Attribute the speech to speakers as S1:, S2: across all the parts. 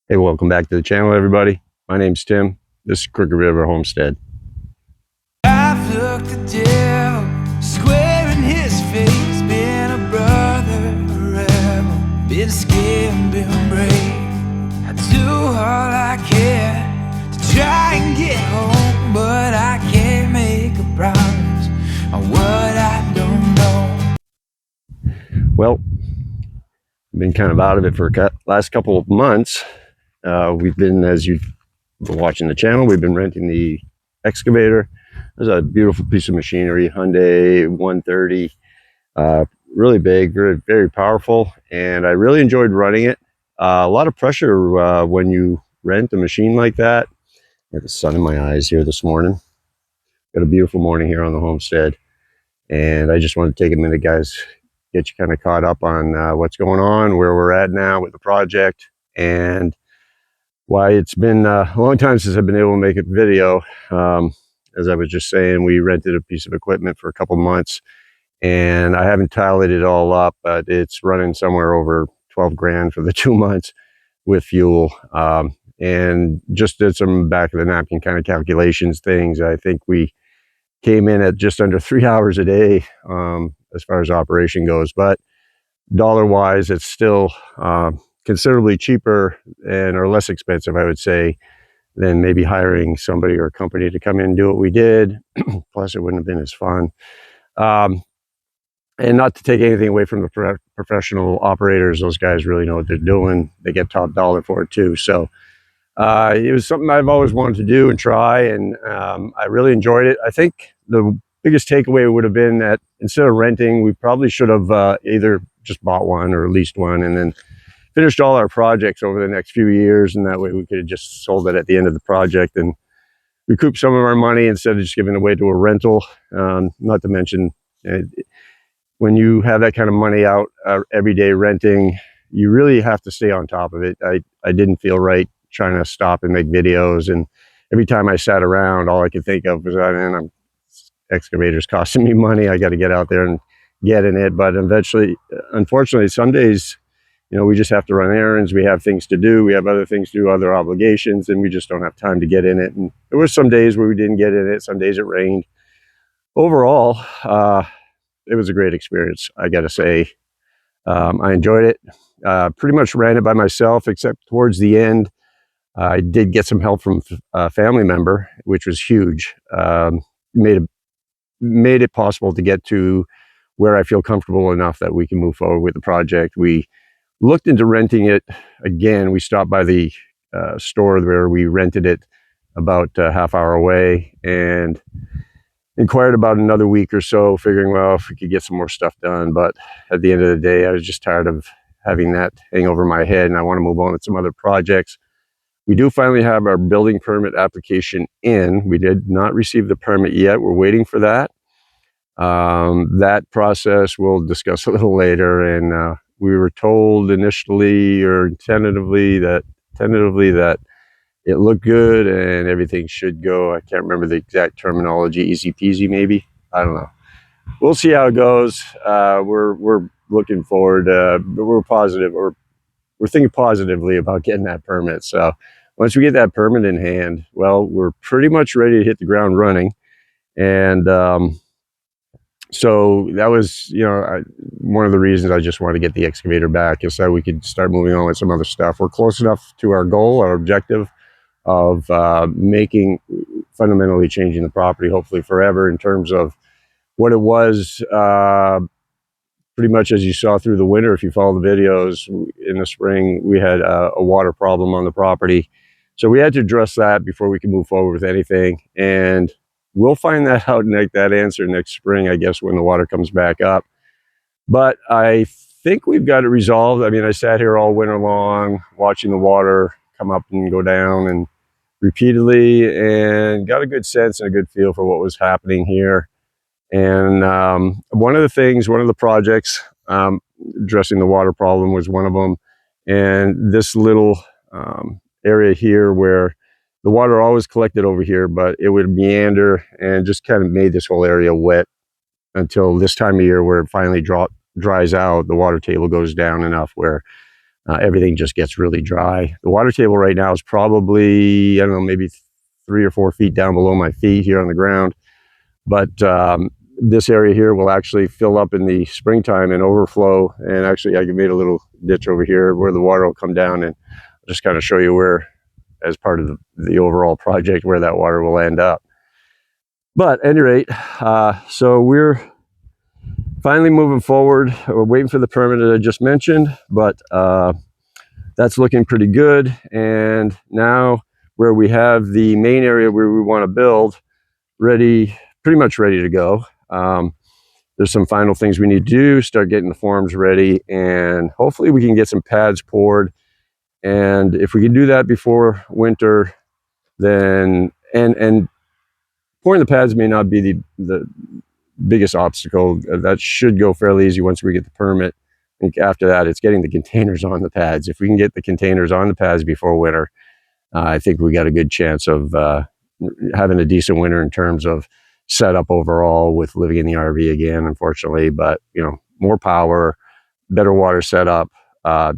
S1: Hey, welcome back to the channel, everybody. My name's Tim. This is Crooked River Homestead.
S2: I've looked the devil square in his face, been a brother, a rebel, been scared and been brave. I do all I can to try and get home, but I can't make a promise on what I don't know.
S1: Well, I've been kind of out of it for last couple of months. We've been, as you've been watching the channel, we've been renting the excavator. There's a beautiful piece of machinery, Hyundai 130, really big, very, very powerful, and I really enjoyed running it. A lot of pressure when you rent a machine like that. I got the sun in my eyes here this morning. Got a beautiful morning here on the homestead, and I just wanted to take a minute, guys, get you kind of caught up on what's going on, where we're at now with the project, and why it's been a long time since I've been able to make a video. As I was just saying, we rented a piece of equipment for a couple months, and I haven't tallied it all up, but it's running somewhere over 12 grand for the 2 months with fuel. And just did some back of the napkin kind of calculations things. I think we came in at just under 3 hours a day as far as operation goes, but dollar wise it's still considerably cheaper and or less expensive, I would say, than maybe hiring somebody or a company to come in and do what we did. Plus it wouldn't have been as fun. And not to take anything away from the professional operators, those guys really know what they're doing. They get top dollar for it too. So it was something I've always wanted to do and try, and I really enjoyed it. I think the biggest takeaway would have been that instead of renting, we probably should have either just bought one or leased one and then finished all our projects over the next few years, and that way we could have just sold it at the end of the project and recoup some of our money instead of just giving it away to a rental. Not to mention, when you have that kind of money out every day renting, you really have to stay on top of it. I didn't feel right trying to stop and make videos, and every time I sat around, all I could think of was, man, excavator's costing me money. I got to get out there and get in it. But eventually, unfortunately, some days, we just have to run errands. We have things to do. We have other things to do, other obligations, and we just don't have time to get in it. And there were some days where we didn't get in it. Some days it rained. Overall, it was a great experience, I got to say. I enjoyed it. Pretty much ran it by myself, except towards the end, I did get some help from a family member, which was huge. Made it possible to get to where I feel comfortable enough that we can move forward with the project. We looked into renting it again. We stopped by the store where we rented it about a half hour away and inquired about another week or so, figuring, well, if we could get some more stuff done. But at the end of the day, I was just tired of having that hang over my head, and I want to move on with some other projects. We do finally have our building permit application in. We did not receive the permit yet. We're waiting for that. That process we'll discuss a little later. And we were told initially or tentatively that it looked good and everything should go. I can't remember the exact terminology. Easy peasy, maybe. I don't know. We'll see how it goes. We're looking forward. But we're positive. We're thinking positively about getting that permit. So once we get that permit in hand, well, we're pretty much ready to hit the ground running. And so that was, one of the reasons I just wanted to get the excavator back, is so we could start moving on with some other stuff. We're close enough to our goal, our objective of fundamentally changing the property, hopefully forever, in terms of what it was. Pretty much as you saw through the winter, if you follow the videos, in the spring, we had a water problem on the property. So we had to address that before we could move forward with anything. And we'll find that out, that answer next spring, I guess, when the water comes back up. But I think we've got it resolved. I mean, I sat here all winter long watching the water come up and go down and repeatedly, and got a good sense and a good feel for what was happening here. And one of the projects addressing the water problem was one of them. And this little area here where the water always collected over here, but it would meander and just kind of made this whole area wet until this time of year, where it finally dries out. The water table goes down enough where everything just gets really dry. The water table right now is probably, I don't know, maybe 3 or 4 feet down below my feet here on the ground. But this area here will actually fill up in the springtime and overflow. And actually, I made a little ditch over here where the water will come down, and I'll just kind of show you where, as part of the overall project, where that water will end up. But at any rate, so we're finally moving forward. We're waiting for the permit that I just mentioned, but that's looking pretty good. And now where we have the main area where we want to build ready, pretty much ready to go. There's some final things we need to do, start getting the forms ready, and hopefully we can get some pads poured. And if we can do that before winter, then, and pouring the pads may not be the biggest obstacle. That should go fairly easy once we get the permit. I think after that, it's getting the containers on the pads. If we can get the containers on the pads before winter, I think we got a good chance of having a decent winter in terms of setup overall with living in the RV again, unfortunately. But, you know, more power, better water setup,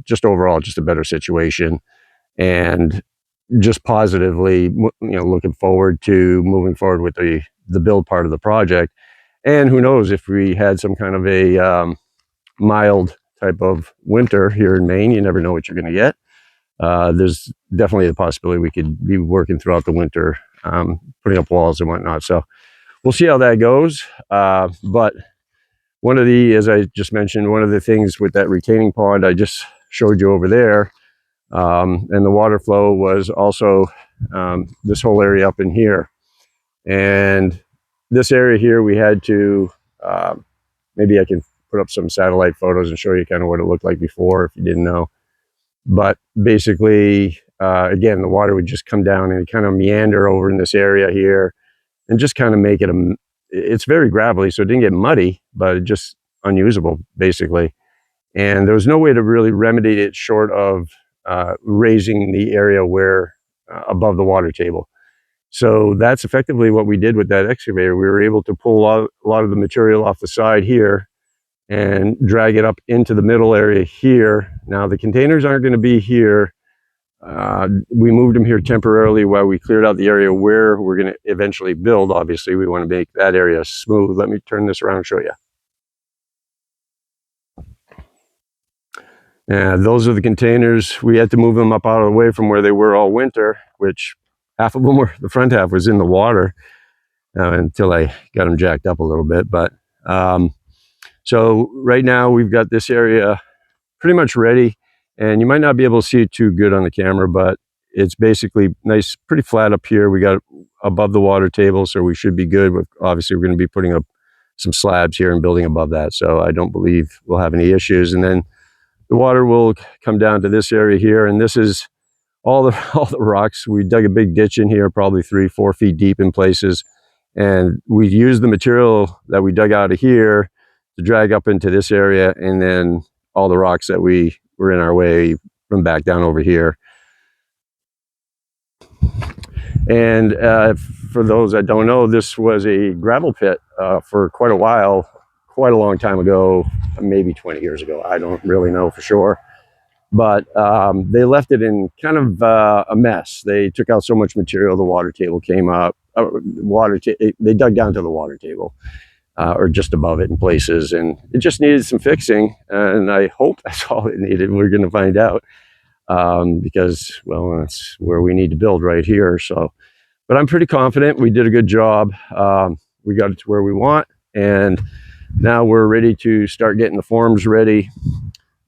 S1: just overall, just a better situation. And just positively, you know, looking forward to moving forward with the build part of the project. And who knows, if we had some kind of a mild type of winter here in Maine, you never know what you're going to get. There's definitely the possibility we could be working throughout the winter, putting up walls and whatnot. So we'll see how that goes. But one of the, as I just mentioned, one of the things with that retaining pond I just showed you over there, and the water flow was also this whole area up in here. And this area here, we had to, maybe I can put up some satellite photos and show you kind of what it looked like before if you didn't know. But basically, again, the water would just come down and kind of meander over in this area here and just kind of make it it's very gravelly, so it didn't get muddy, but it just unusable basically. And there was no way to really remedy it short of raising the area where above the water table. So that's effectively what we did with that excavator. We were able to pull a lot of the material off the side here and drag it up into the middle area here. Now the containers aren't going to be here. We moved them here temporarily while we cleared out the area where we're going to eventually build. Obviously, we want to make that area smooth. Let me turn this around and show you. Those are the containers. We had to move them up out of the way from where they were all winter, which half of them were, the front half was in the water until I got them jacked up a little bit. But so right now we've got this area pretty much ready, and you might not be able to see it too good on the camera, but it's basically nice, pretty flat up here. We got above the water table, so we should be good. Obviously, we're going to be putting up some slabs here and building above that, so I don't believe we'll have any issues. And then the water will come down to this area here, and this is all the rocks. We dug a big ditch in here, probably 3-4 feet deep in places, and we used the material that we dug out of here to drag up into this area, and then all the rocks that we were in our way from back down over here. And for those that don't know, this was a gravel pit for quite a while, quite a long time ago, maybe 20 years ago. I don't really know for sure. But they left it in kind of a mess. They took out so much material, the water table came up. They dug down to the water table, or just above it in places, and it just needed some fixing. And I hope that's all it needed. We're going to find out, because, well, that's where we need to build, right here. So, but I'm pretty confident we did a good job. We got it to where we want, and now we're ready to start getting the forms ready.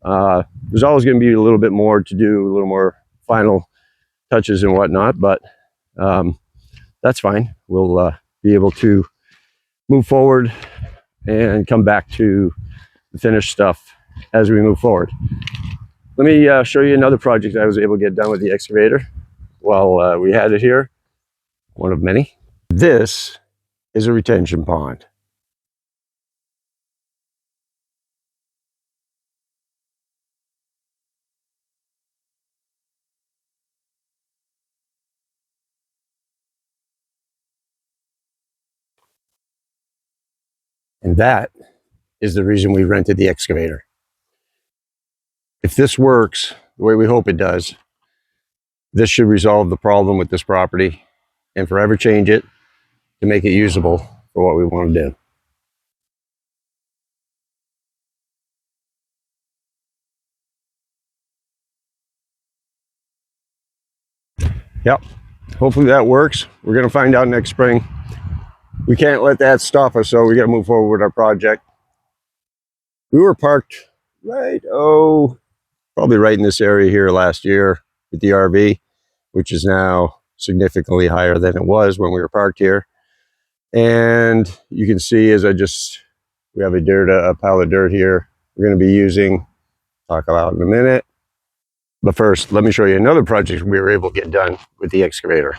S1: There's always going to be a little bit more to do, a little more final touches and whatnot, but that's fine. We'll be able to move forward and come back to the finished stuff as we move forward. Let me show you another project I was able to get done with the excavator while we had it here, one of many. This is a retention pond. And that is the reason we rented the excavator. If this works, the way we hope it does, this should resolve the problem with this property and forever change it to make it usable for what we want to do. Yep, hopefully that works. We're going to find out next spring. We can't let that stop us, so we got to move forward with our project. We were parked probably right in this area here last year with the RV, which is now significantly higher than it was when we were parked here. And you can see as we have a pile of dirt here we're going to be using, talk about in a minute. But first, let me show you another project we were able to get done with the excavator.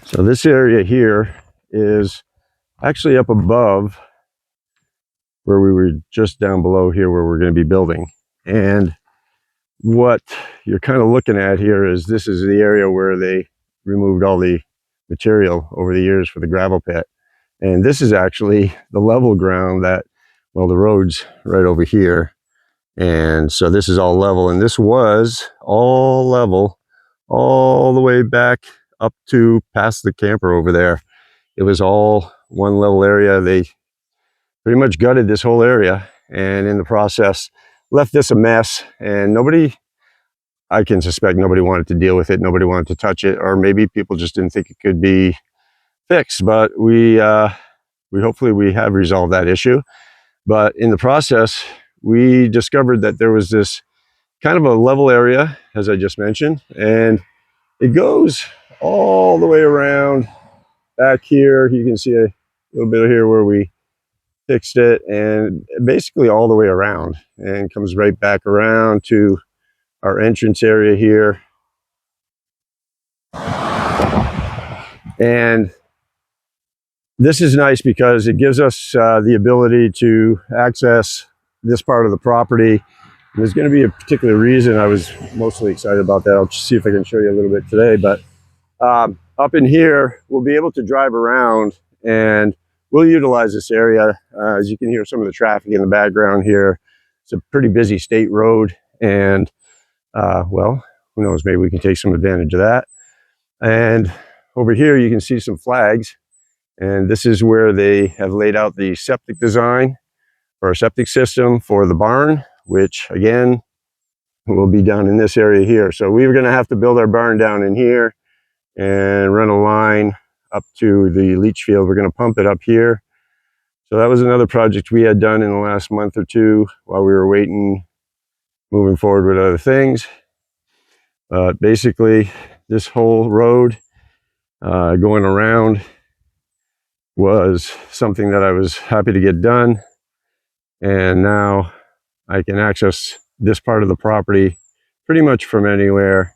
S1: So this area here is actually up above where we were just down below here where we're going to be building. And what you're kind of looking at here is this is the area where they removed all the material over the years for the gravel pit. And this is actually the level ground that, well, the road's right over here. And so this is all level, and this was all level all the way back up to past the camper over there. It was all one level area. They pretty much gutted this whole area, and in the process left this a mess, and I can suspect nobody wanted to deal with it. Nobody wanted to touch it, or maybe people just didn't think it could be fixed. But we hopefully have resolved that issue. But in the process, we discovered that there was this kind of a level area, as I just mentioned, and it goes all the way around back here. You can see a little bit of here where we fixed it, and basically all the way around, and comes right back around to our entrance area here. And this is nice because it gives us the ability to access this part of the property. And there's going to be a particular reason I was mostly excited about that. I'll just see if I can show you a little bit today. But up in here, we'll be able to drive around, and we'll utilize this area. As you can hear some of the traffic in the background here. It's a pretty busy state road, and well, who knows, maybe we can take some advantage of that. And over here you can see some flags, and this is where they have laid out the septic design for our septic system for the barn, which again will be down in this area here. So we were going to have to build our barn down in here and run a line up to the leach field. We're going to pump it up here. So that was another project we had done in the last month or two while we were moving forward with other things. Basically, this whole road going around was something that I was happy to get done. And now I can access this part of the property pretty much from anywhere.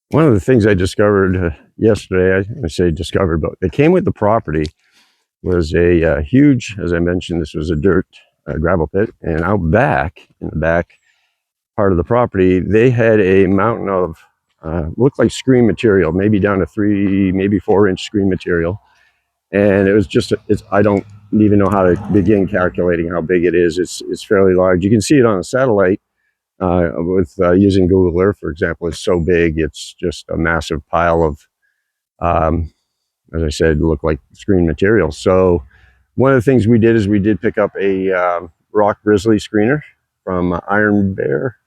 S1: One of the things I discovered yesterday, I say discovered, but it came with the property, was a huge, as I mentioned, this was a gravel pit. And out back, in the back part of the property, they had a mountain of looked like screen material, maybe down to 3, maybe 4-inch screen material. And it was just, I don't even know how to begin calculating how big it is. It's fairly large. You can see it on a satellite with using Google Earth, for example. It's so big, it's just a massive pile of, as I said, look like screen material. So one of the things we did is we did pick up a rock grizzly screener from Iron Bear.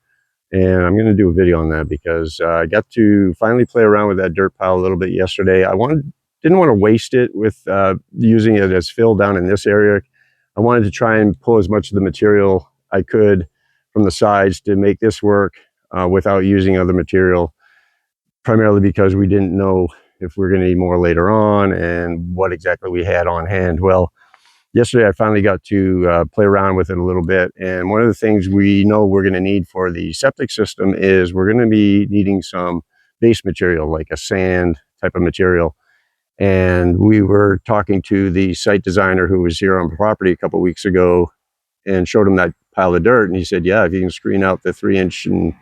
S1: And I'm going to do a video on that because I got to finally play around with that dirt pile a little bit yesterday. I didn't want to waste it with using it as fill down in this area. I wanted to try and pull as much of the material I could from the sides to make this work without using other material, primarily because we didn't know if we were going to need more later on and what exactly we had on hand. Well, yesterday I finally got to play around with it a little bit, and one of the things we know we're going to need for the septic system is we're going to be needing some base material, like a sand type of material. And we were talking to the site designer who was here on the property a couple of weeks ago and showed him that pile of dirt, and he said, yeah, if you can screen out the 3-inch and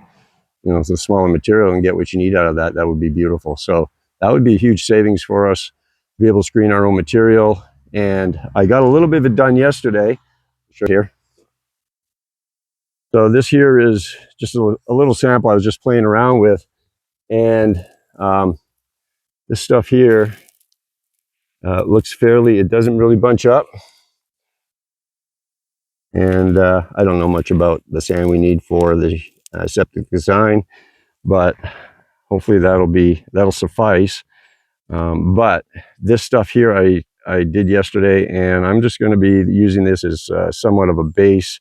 S1: the smaller material and get what you need out of that, that would be beautiful. So that would be a huge savings for us to be able to screen our own material. And I got a little bit of it done yesterday. Here. So this here is just a little sample I was just playing around with, and this stuff here looks fairly, it doesn't really bunch up. And I don't know much about the sand we need for the septic design, but hopefully that'll suffice. But this stuff here I did yesterday, and I'm just going to be using this as somewhat of a base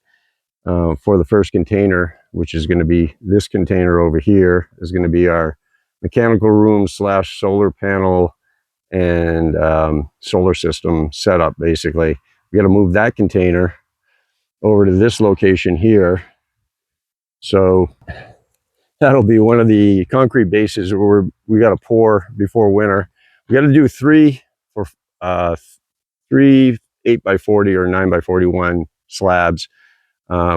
S1: for the first container, which is going to be this container over here. Is going to be our mechanical room / solar panel and solar system setup. Basically, we got to move that container over to this location here. So that'll be one of the concrete bases where we got to pour before winter. We got to do three 8x40 or 9x41 slabs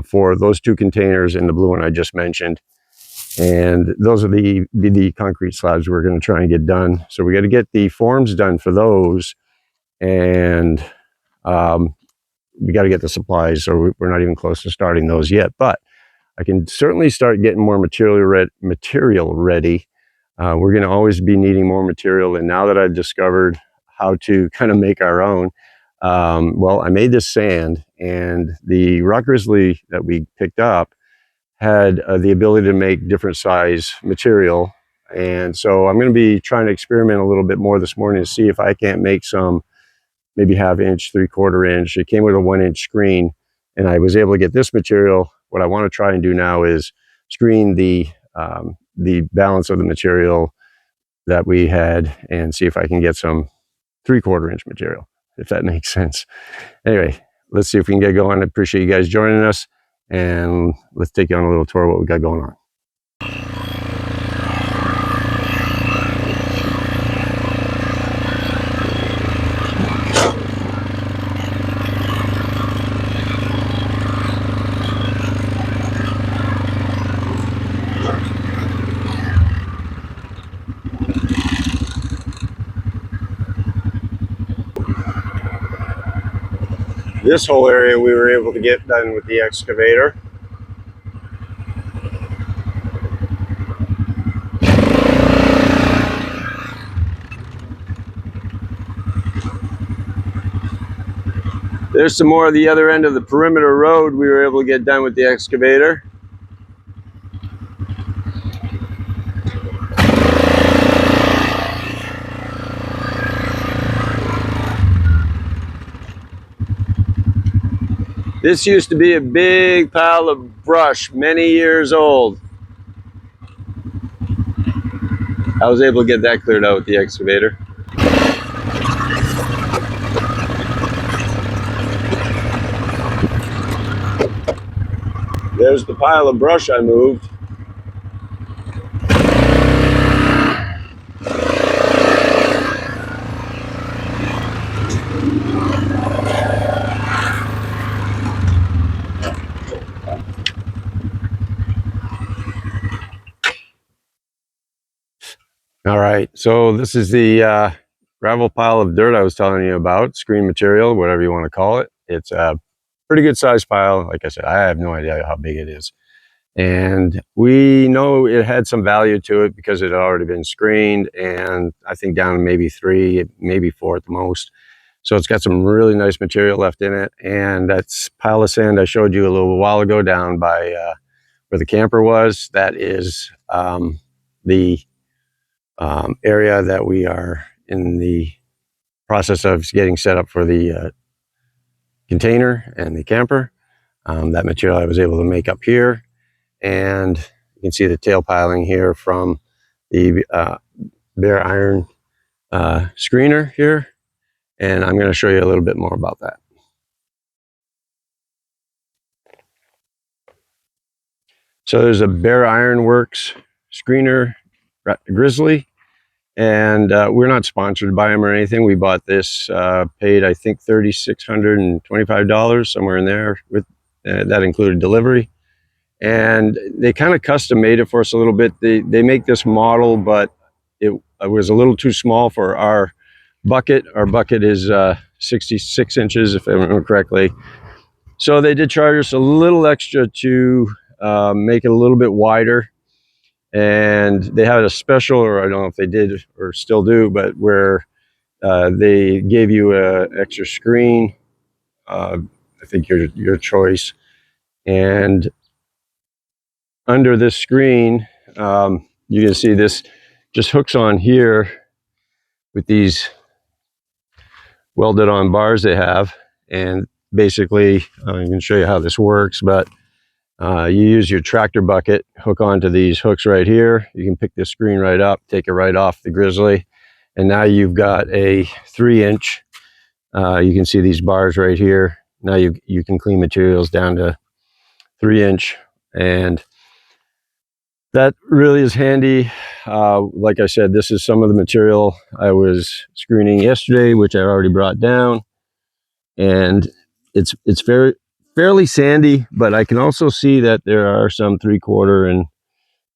S1: for those two containers and the blue one I just mentioned. And those are the concrete slabs we're going to try and get done. So we got to get the forms done for those, and we got to get the supplies. So we're not even close to starting those yet, but I can certainly start getting more material ready. We're going to always be needing more material, and now that I've discovered how to kind of make our own, well, I made this sand, and the rock grizzly that we picked up had the ability to make different size material. And so I'm going to be trying to experiment a little bit more this morning to see if I can't make some, maybe 1/2 inch, 3/4 inch. It came with a 1-inch screen, and I was able to get this material. What I want to try and do now is screen the balance of the material that we had and see if I can get some 3/4 inch material, if that makes sense. Anyway, let's see if we can get going. I appreciate you guys joining us, and let's take you on a little tour of what we got going on. This whole area we were able to get done with the excavator. There's some more of the other end of the perimeter road we were able to get done with the excavator. This used to be a big pile of brush, many years old. I was able to get that cleared out with the excavator. There's the pile of brush I moved. All right, so this is the gravel pile of dirt I was telling you about, screen material, whatever you want to call it. It's a pretty good sized pile. Like I said, I have no idea how big it is. And we know it had some value to it because it had already been screened, and I think down to maybe 3, maybe 4 at the most. So it's got some really nice material left in it. And that's pile of sand I showed you a little while ago down by where the camper was. That is the area that we are in the process of getting set up for the container and the camper. That material I was able to make up here, and you can see the tail piling here from the bare iron screener here, and I'm going to show you a little bit more about that. So there's a Bare Iron Works screener grizzly, and we're not sponsored by them or anything. We bought this, paid I think $3,625, somewhere in there. With that included delivery, and they kind of custom made it for us a little bit. They make this model, but it was a little too small for our bucket. Our bucket is 66 inches, if I remember correctly. So they did charge us a little extra to make it a little bit wider. And they had a special, or I don't know if they did or still do, but where they gave you an extra screen. I think your choice. And under this screen, you can see this just hooks on here with these welded on bars they have. And basically, I can show you how this works, but you use your tractor bucket, hook onto these hooks right here. You can pick this screen right up, take it right off the grizzly. And now you've got a 3-inch. You can see these bars right here. Now you can clean materials down to 3-inch. And that really is handy. Like I said, this is some of the material I was screening yesterday, which I already brought down. And it's fairly sandy, but I can also see that there are some 3/4 and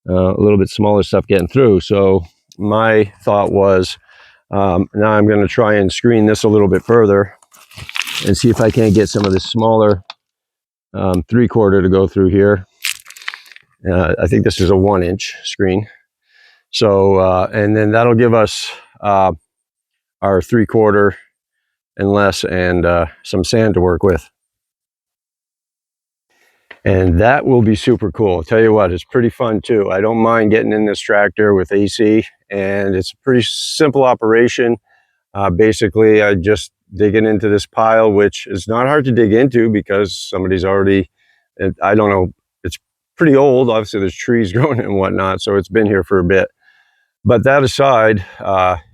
S1: a little bit smaller stuff getting through. So my thought was, now I'm going to try and screen this a little bit further and see if I can't get some of this smaller 3/4 to go through here. I think this is a 1-inch screen. So, and then that'll give us our 3/4 and less, and some sand to work with. And that will be super cool. I'll tell you what, it's pretty fun too. I don't mind getting in this tractor with AC, and it's a pretty simple operation. Basically, I just digging into this pile, which is not hard to dig into because somebody's already, I don't know, it's pretty old. Obviously, there's trees growing and whatnot, so it's been here for a bit. But that aside,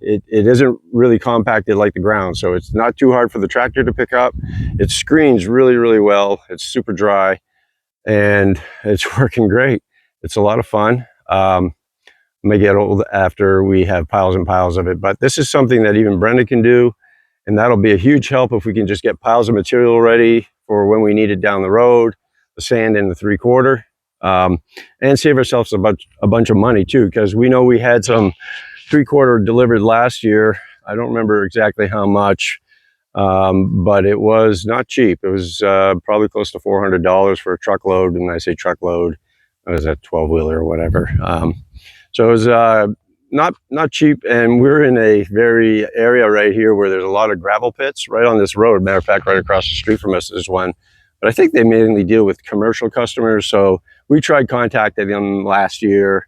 S1: it isn't really compacted like the ground, so it's not too hard for the tractor to pick up. It screens really, really well. It's super dry, and it's working great. It's a lot of fun. May get old after we have piles and piles of it, but this is something that even Brenda can do, and that'll be a huge help if we can just get piles of material ready for when we need it down the road, the sand in the 3/4. And save ourselves a bunch of money too, because we know we had some 3/4 delivered last year. I don't remember exactly how much, but it was not cheap. It was probably close to $400 for a truckload. And I say truckload, it was a 12-wheeler or whatever. So it was not cheap. And we're in a very area right here where there's a lot of gravel pits right on this road. Matter of fact, right across the street from us is one. But I think they mainly deal with commercial customers. So we tried contacting them last year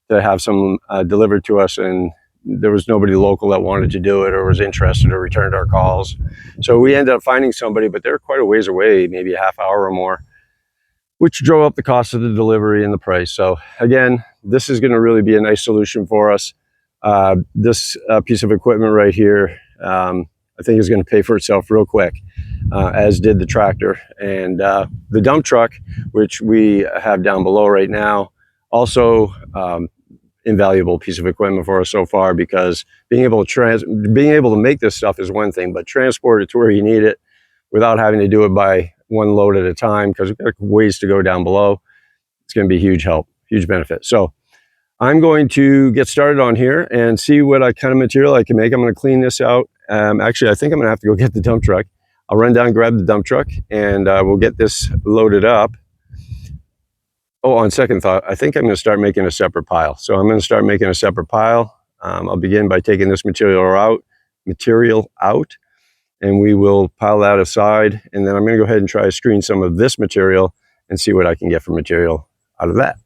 S1: to have some delivered to us, and there was nobody local that wanted to do it or was interested or returned our calls. So we ended up finding somebody, but they're quite a ways away, maybe a half hour or more, which drove up the cost of the delivery and the price. So again, this is going to really be a nice solution for us. This piece of equipment right here, I think is going to pay for itself real quick, as did the tractor. And the dump truck, which we have down below right now, also invaluable piece of equipment for us so far, because being able to make this stuff is one thing, but transport it to where you need it without having to do it by one load at a time, because we've got ways to go down below, it's going to be a huge help, huge benefit. So I'm going to get started on here and see what kind of material I can make. I'm going to clean this out. Actually, I think I'm going to have to go get the dump truck. I'll run down and grab the dump truck, and we'll get this loaded up. Oh, on second thought, I think I'm going to start making a separate pile. So I'm going to start making a separate pile. I'll begin by taking this material out, and we will pile that aside. And then I'm going to go ahead and try to screen some of this material and see what I can get for material out of that.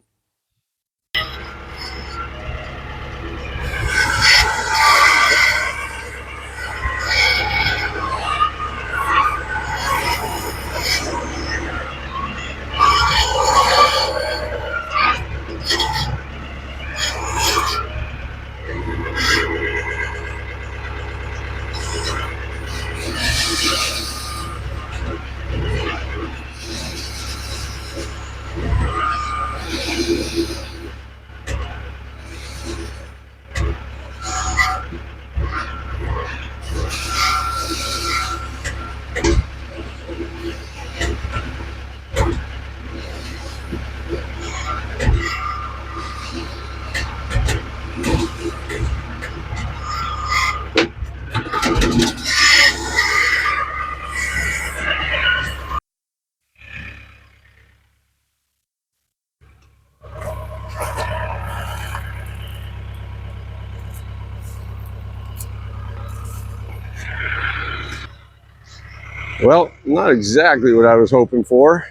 S1: Well, not exactly what I was hoping for.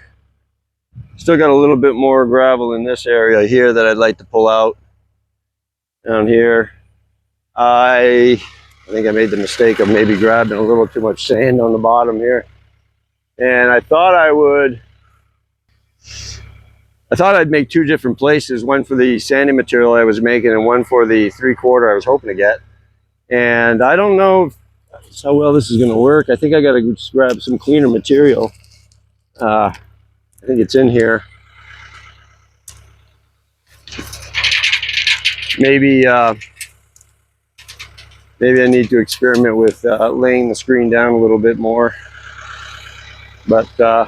S1: Still got a little bit more gravel in this area here that I'd like to pull out. Down here, I think I made the mistake of maybe grabbing a little too much sand on the bottom here. And I thought I'd make two different places, one for the sanding material I was making and one for the 3/4 I was hoping to get. And I don't know how well this is going to work. I think I got to just grab some cleaner material. I think it's in here. Maybe maybe I need to experiment with laying the screen down a little bit more. But yeah,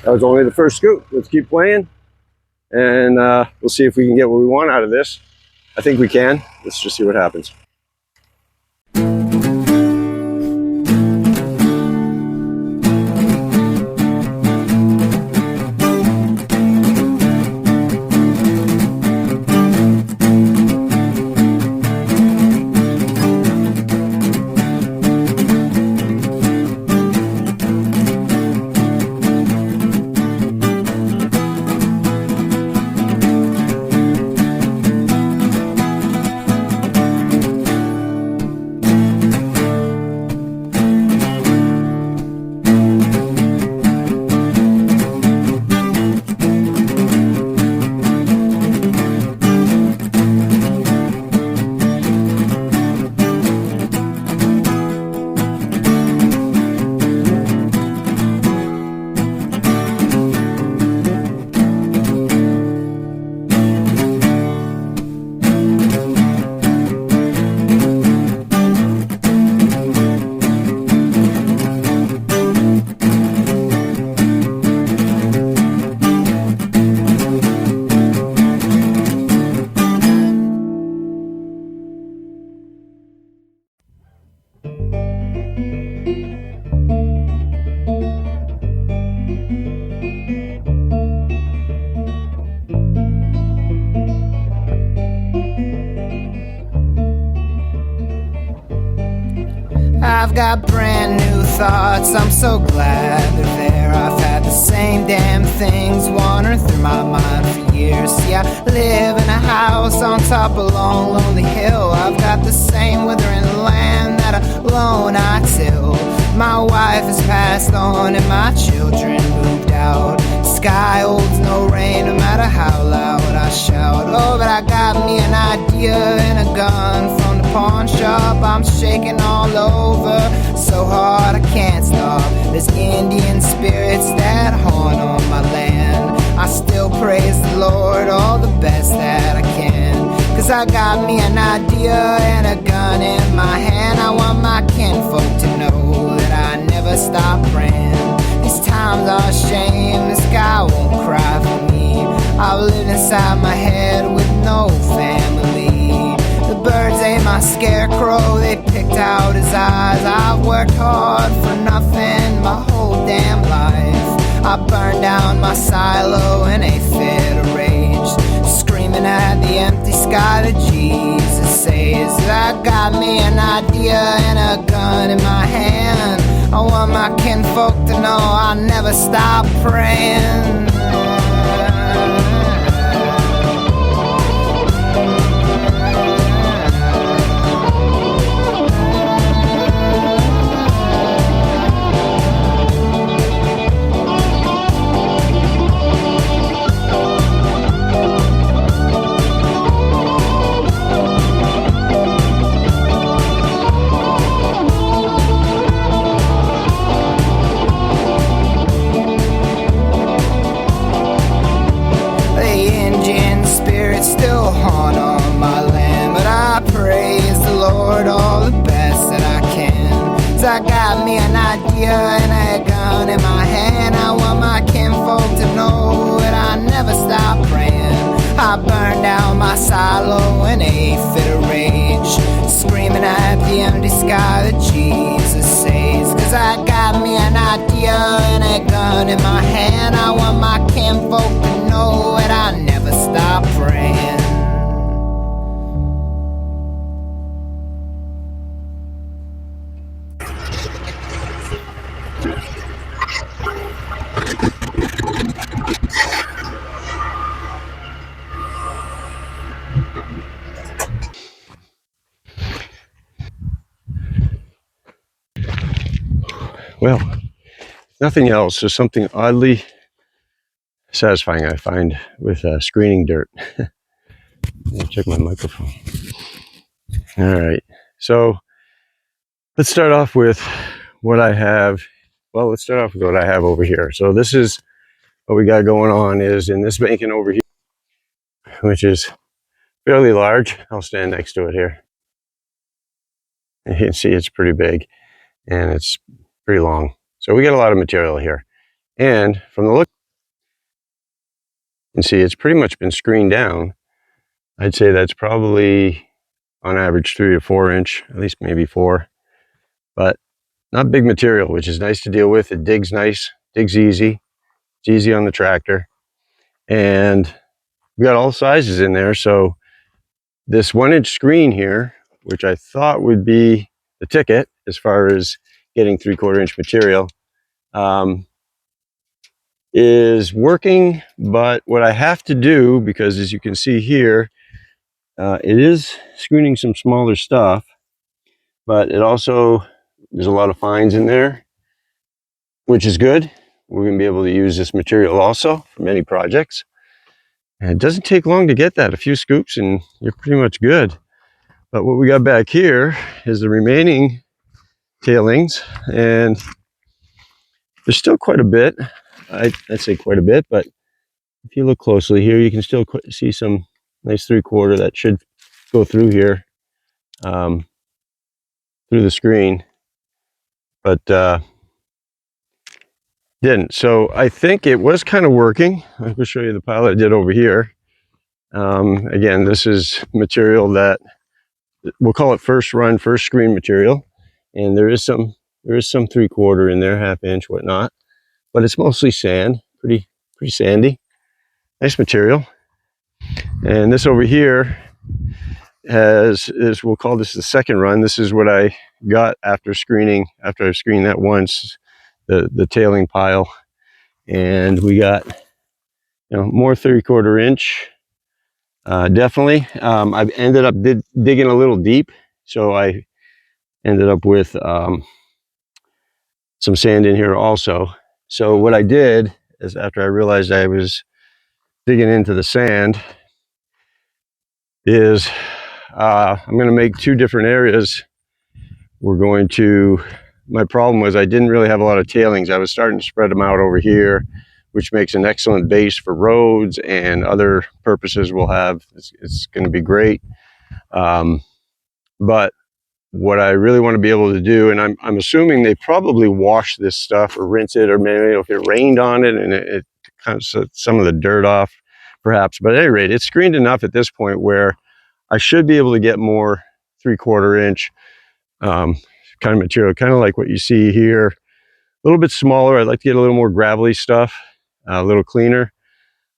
S1: that was only the first scoop. Let's keep playing, and we'll see if we can get what we want out of this. I think we can. Let's just see what happens.
S2: I've got brand new thoughts, I'm so glad they're there. I've had the same damn things wandering through my mind for years. See, I live in a house on top of a long, lonely hill. I've got the same withering land that alone I till. My wife has passed on and my children moved out. Sky holds no rain, no matter how loud I shout. Oh, but I got me an idea and a gun from the pawn shop. I'm shaking all over, so hard I can't stop. There's Indian spirits that haunt on my land. I still praise the Lord all the best that I can. Cause I got me an idea and a gun in my hand. I want my kinfolk to know that I never stop praying. These times are a shame, the sky won't cry for me. I've lived inside my head with no family. The birds ate my scarecrow, they picked out his eyes. I've worked hard for nothing my whole damn life. I burned down my silo in a fit of rage, screaming at the empty sky that Jesus saves. I got me an idea and a gun in my hand. I want my kinfolk to know I never stop praying. Still haunt on my land, but I praise the Lord all the best that I can. Cause I got me an idea and a gun in my hand. I want my kinfolk to know that I never stop praying. I burned down my silo in a fit of rage, screaming at the empty sky that Jesus saves. Cause I got me an idea and a gun in my hand. I want my kinfolk to know that I never stop praying. 'Cause I got me an idea and a gun in my hand. I want my kinfolk to know that I never stop praying. I burned down my silo in a fit of rage, screaming at the empty sky that Jesus saves. 'Cause I got me an idea and a gun in my hand. I want my kinfolk to know that I never stop praying. 'Cause I got me an idea and a gun in my hand. I want my kinfolk to know that I never stop praying.
S1: well, nothing else. There's something oddly satisfying I find with screening dirt. Let me check my microphone. All right, so let's start off with what I have. Well, let's start off with what I have over here. So this is what we got going on is in this banking over here, which is fairly large. I'll stand next to it here. And you can see it's pretty big and it's pretty long. So we got a lot of material here. And from the look, you can see it's pretty much been screened down. I'd say that's probably on average 3 to 4 inch, at least maybe 4. But not big material, which is nice to deal with. It digs nice, digs easy. It's easy on the tractor. And we got all sizes in there. So this 1 inch screen here, which I thought would be the ticket as far as getting 3/4 inch material, is working. But what I have to do, because as you can see here, it is screening some smaller stuff, but it also, there's a lot of fines in there, which is good. We're going to be able to use this material also for many projects. And it doesn't take long to get that. A few scoops and you're pretty much good. But what we got back here is the remaining tailings, and there's still quite a bit. I'd say quite a bit, but if you look closely here, you can still see some nice 3/4 that should go through here, through the screen, but didn't. So I think it was kind of working. I will show you the pile I did over here. Again, this is material that we'll call it first run, first screen material, and there is some 3/4 in there, 1/2 inch, whatnot, but it's mostly sand, pretty sandy, nice material. And this over here we'll call this the second run. This is what I got after screening, after I've screened that once, the tailing pile, and we got, you know, more 3/4 inch. Definitely. I've ended up digging a little deep, so I ended up with some sand in here also. So what I did is, after I realized I was digging into the sand, is I'm going to make 2 different areas. We're going to, my problem was I didn't really have a lot of tailings. I was starting to spread them out over here, which makes an excellent base for roads and other purposes we'll have. It's going to be great. But what I really want to be able to do, and I'm assuming they probably wash this stuff or rinse it, or maybe if it rained on it and it kind of set some of the dirt off, perhaps. But at any rate, it's screened enough at this point where I should be able to get more 3/4 inch kind of material, kind of like what you see here. A little bit smaller. I'd like to get a little more gravelly stuff, a little cleaner.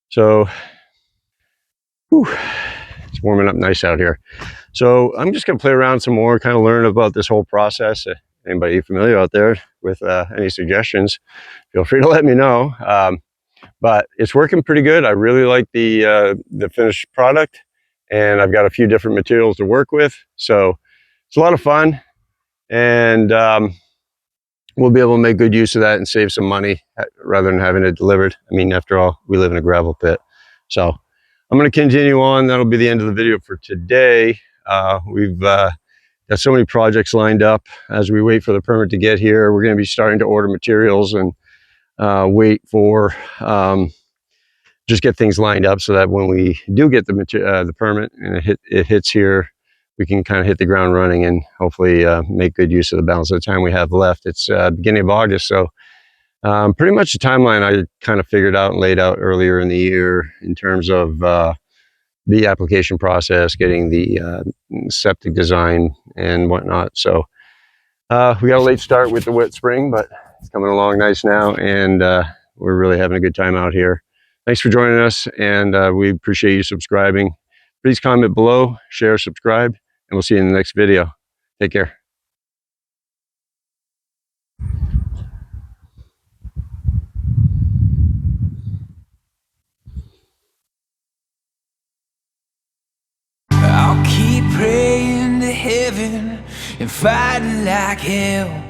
S1: So, whew, it's warming up nice out here. So I'm just going to play around some more, kind of learn about this whole process. Anybody familiar out there with any suggestions, feel free to let me know. But it's working pretty good. I really like the finished product, and I've got a few different materials to work with. So it's a lot of fun, and we'll be able to make good use of that and save some money rather than having it delivered. I mean, after all, we live in a gravel pit. So I'm going to continue on. That'll be the end of the video for today. We've got so many projects lined up as we wait for the permit to get here. We're going to be starting to order materials and wait for just get things lined up so that when we do get the permit and it hits here, we can kind of hit the ground running and hopefully make good use of the balance of the time we have left. It's beginning of August, so pretty much the timeline I kind of figured out and laid out earlier in the year in terms of the application process, getting the septic design and whatnot. So we got a late start with the wet spring, but it's coming along nice now, and we're really having a good time out here. Thanks for joining us, and we appreciate you subscribing. Please comment below, share, subscribe, and we'll see you in the next video. Take care.
S2: I'll keep praying to heaven and fighting like hell